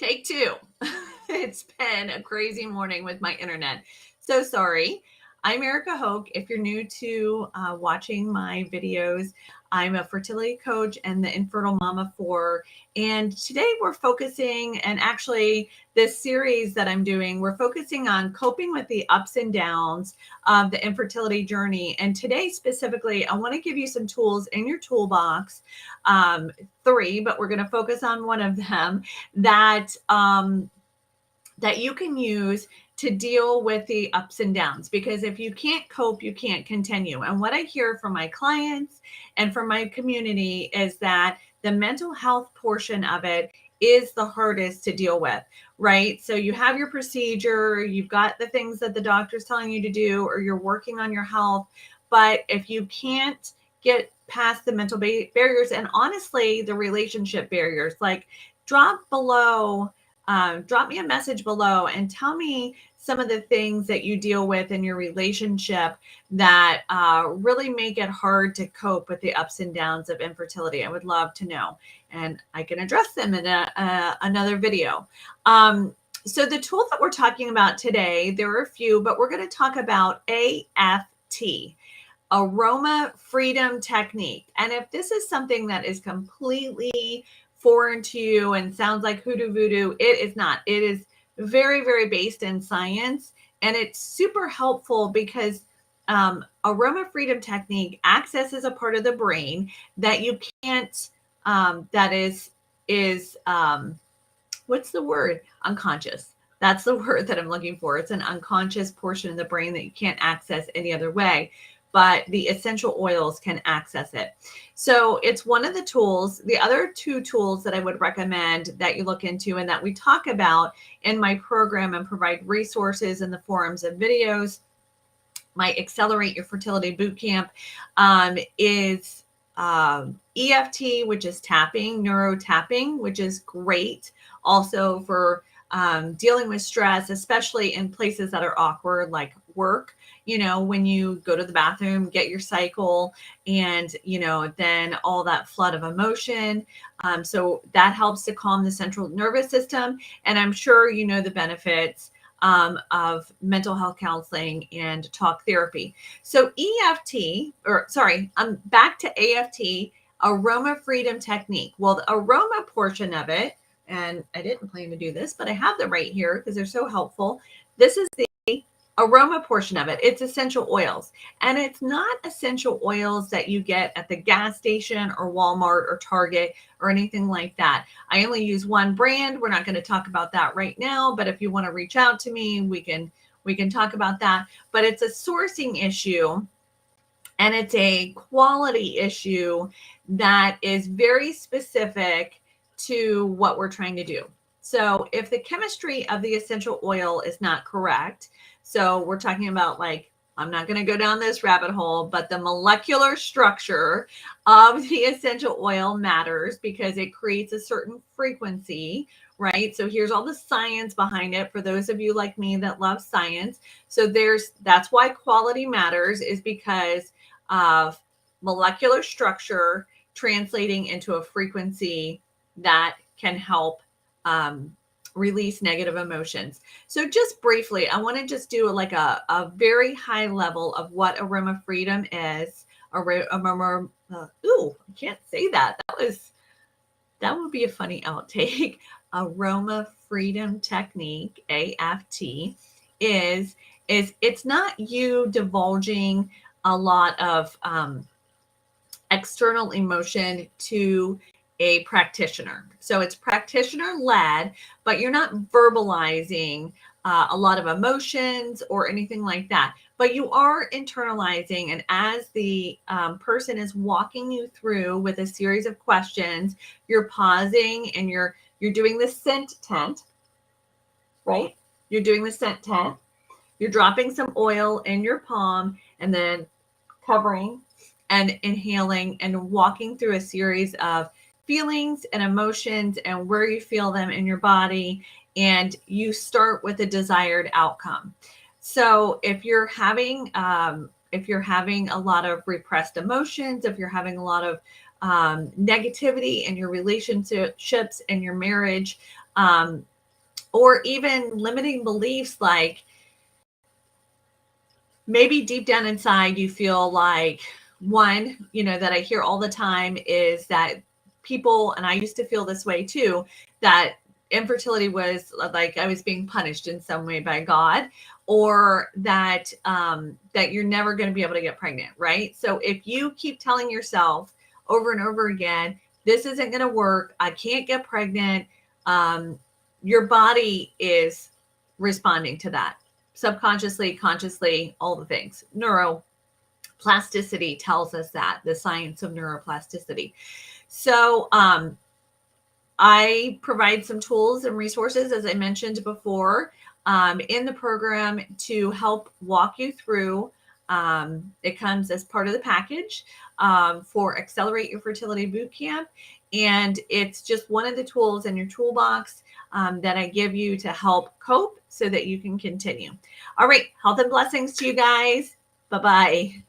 Take two. It's been a crazy morning with my internet. So sorry. I'm Erica Hoke. If you're new to watching my videos, I'm a fertility coach and the infertile mama for. And today we're focusing, and actually this series that I'm doing, we're focusing on coping with the ups and downs of the infertility journey. And today specifically, I want to give you some tools in your toolbox, three, but we're going to focus on one of them that that you can use to deal with the ups and downs. Because if you can't cope, you can't continue. And what I hear from my clients and from my community is that the mental health portion of it is the hardest to deal with, right? So you have your procedure, you've got the things that the doctor's telling you to do, or you're working on your health. But if you can't get past the mental barriers, and honestly, the relationship barriers, like drop me a message below and tell me some of the things that you deal with in your relationship that really make it hard to cope with the ups and downs of infertility. I would love to know, and I can address them in another video. So the tool that we're talking about today, there are a few, but we're going to talk about AFT. Aroma Freedom Technique. And if this is something that is completely foreign to you and sounds like hoodoo voodoo, it is not. It is very, very based in science, and it's super helpful because Aroma Freedom Technique accesses a part of the brain that you can't, that is what's the word? Unconscious. That's the word that I'm looking for. It's an unconscious portion of the brain that you can't access any other way, but the essential oils can access it. So it's one of the tools. The other two tools that I would recommend that you look into and that we talk about in my program and provide resources in the forums of videos, my Accelerate Your Fertility Bootcamp, is EFT, which is tapping, neuro tapping, which is great also for dealing with stress, especially in places that are awkward, like work. You know, when you go to the bathroom, get your cycle, and, then all that flood of emotion. So that helps to calm the central nervous system. And I'm sure you know the benefits of mental health counseling and talk therapy. So back to AFT, Aroma Freedom Technique. Well, the aroma portion of it, and I didn't plan to do this, but I have them right here because they're so helpful. This is the aroma portion of it. It's essential oils, and it's not essential oils that you get at the gas station or Walmart or Target or anything like that. I only use one brand. We're not going to talk about that right now, but if you want to reach out to me, we can talk about that. But it's a sourcing issue, and it's a quality issue that is very specific to what we're trying to do. So if the chemistry of the essential oil is not correct, so we're talking about, like, I'm not going to go down this rabbit hole, but the molecular structure of the essential oil matters because it creates a certain frequency, right? So here's all the science behind it for those of you like me that love science. So that's why quality matters, is because of molecular structure translating into a frequency that can help release negative emotions. So just briefly, I want to just do a very high level of what Aroma Freedom is. I can't say that. That would be a funny outtake. Aroma Freedom Technique, AFT, is it's not you divulging a lot of external emotion to a practitioner. So it's practitioner led, but you're not verbalizing a lot of emotions or anything like that, but you are internalizing. And as the person is walking you through with a series of questions, you're pausing and you're doing the scent tent, right? You're doing the scent tent. You're dropping some oil in your palm and then covering and inhaling and walking through a series of feelings and emotions and where you feel them in your body. And you start with a desired outcome. So if you're having a lot of repressed emotions, if you're having a lot of negativity in your relationships and your marriage, or even limiting beliefs, like maybe deep down inside you feel like, one, that I hear all the time is that people, and I used to feel this way too, that infertility was like I was being punished in some way by God, or that that you're never going to be able to get pregnant, right? So if you keep telling yourself over and over again, this isn't going to work, I can't get pregnant, your body is responding to that subconsciously, consciously, all the things. Neuroplasticity tells us that, the science of neuroplasticity. So I provide some tools and resources, as I mentioned before, in the program to help walk you through. It comes as part of the package for Accelerate Your Fertility Bootcamp. And it's just one of the tools in your toolbox that I give you to help cope so that you can continue. All right. Health and blessings to you guys. Bye-bye.